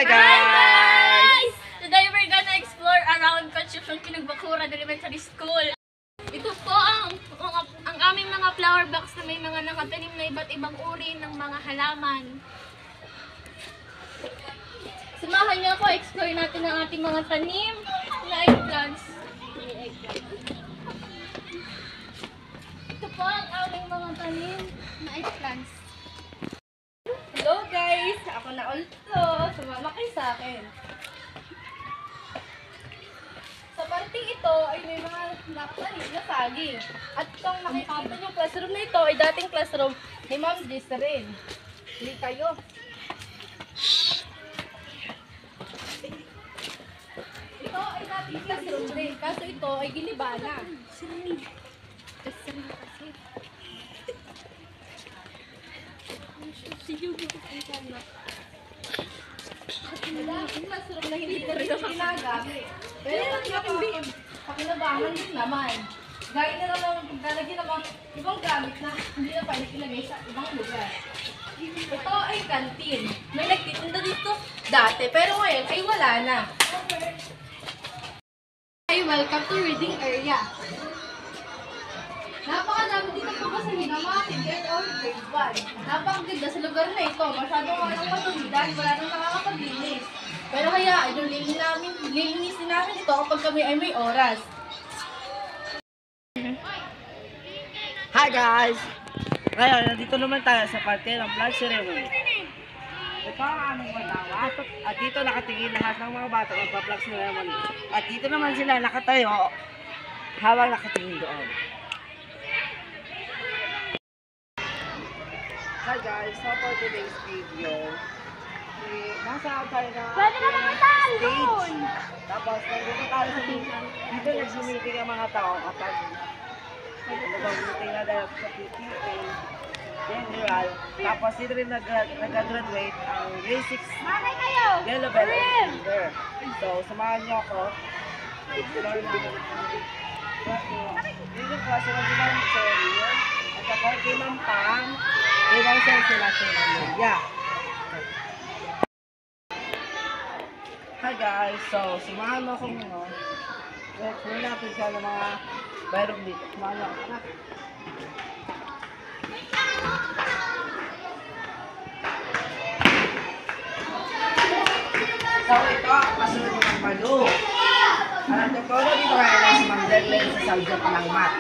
Hi guys! Today we're gonna explore around Concepcion Kinagbakura Elementary School. Ito po ang aming mga flower box na may mga nakatanim na iba't ibang uri ng mga halaman. Samahan niyo ako, explore natin ang ating mga tanim na eggplants. Ito po ang aming mga tanim na eggplants. Hello guys! Ako na ulit to. Sumama kayo sa akin. Sa parting ito ay may mga nakatanim na saging. At itong nakikita nyo classroom na ito ay dating classroom ni Ma'am Jess rin. Hindi kayo. Ito ay dating classroom rin. Kaso ito ay giniba na. Dating classroom na hindi ko rin ginagamit. Pero pakinabangan din naman. Gaya na naman paglalagyan ng mga ibang gamit na hindi na pwede ilagay sa ibang lugar. Ito ay kantin. May nagtitinda dito dati, pero ngayon ay wala na. Ay, welcome to reading area. Napakadami dito po kasi hinamatin, grade or grade 1. Napakaganda sa lugar na ito. Masyadong walang patulidan, wala nang nakakapaglinis. Pero hayaan yung lilinisin namin ito kapag kami ay may oras. Hi guys! Ngayon, nandito naman tayo sa parte ng flag ceremony. Ito ang aming matawag. At dito nakatingin lahat ng mga bata ng flag ceremony. At dito naman sila nakatayo habang nakatingin doon. Hi guys! So for today's video, nasa tayo na stage. Tapos, nandito tayo sa dito nagsumiting ang mga tao kapag nag-meeting na dahil sa PTA General. Tapos, dito rin nag-graduate ang grade 6 Yellow Bell Finger. So, samahan niyo ako. Explore na dito po sa Magdalene Cherry at sa Corte ng Pang ibang sila Maria. Hi guys! So, samahan mo akong explore natin siya ng mga bayroong dito. Samahan mo ako na. So, ito, kasunod ng palo. Alam niyo po, dito kaya lang si Ma'am Deadline sa subject ng math.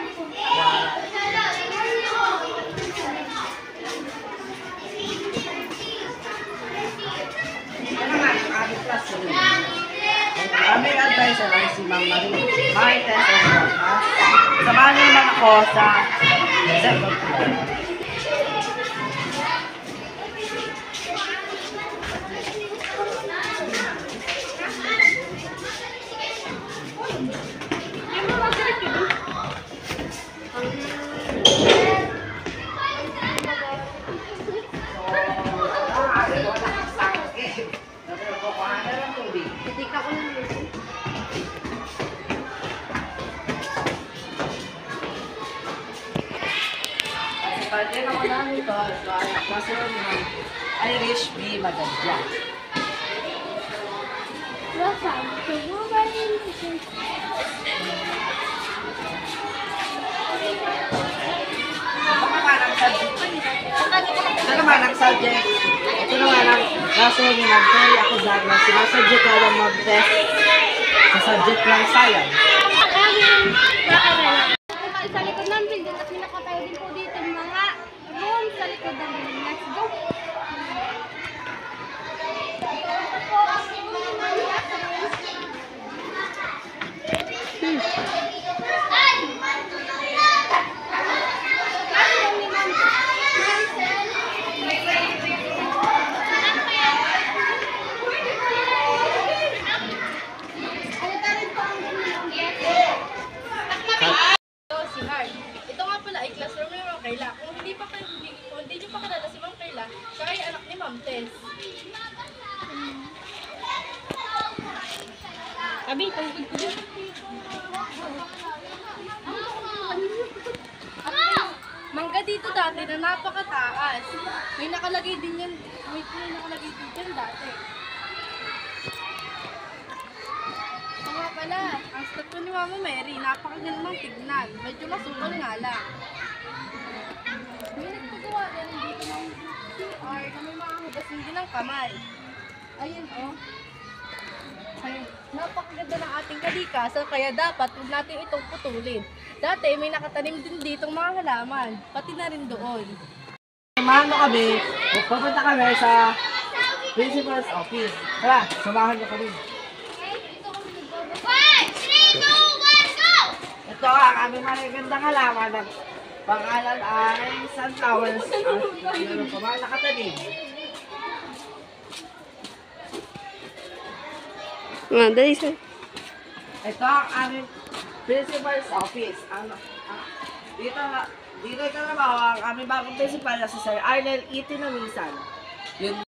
Ito naman, ang aming classroom. Ang aming advisor ay si Ma'am Marites Obrona. Samahan niyo naman ako sa second floor. Pwede naman namin ito, kasi naman Irish B. Magadya. Ito naman ang subject. Ito naman ang kaso ni Magdalene ako dahil na sinasubject ka lang mag-test sa subject ng science. Sa likod ng building at nakatayo din po dito yung mga room sa likod ng building. Let's go! Ito nga pala ay classroom ni Ma'am Carla. Kung hindi nyo pa kilala si Ma'am Carla, siya ay anak ni Ma'am Tess. Abi, tungkol ko dyan. Mangga dito dati na napakataas. May nakalagay din yan dati. pala, ang statue ni Mama Mary, napakagandang tignan. Medyo masukal nga lang. May nagpagawa na rin dito ng CR na may mga hugasin din ng kamay. Ayun, oh. Ayun, napakaganda ng ating kalikasan, kaya dapat huwag natin itong putulin. Dati may nakatanim din ditong mga halaman, pati na rin doon. Samahan mo kami, pupunta kami sa principal's office. Tara, samahan mo kami. Ito ang aming magagandang halaman ng pangalan ay sunflowers at meron pa mga nakatanim. Dali sir. Ito ang aming principal's office. Dito ito naman ang aming bagong principal na si Sir Arnel E. Tinamisan. Yun.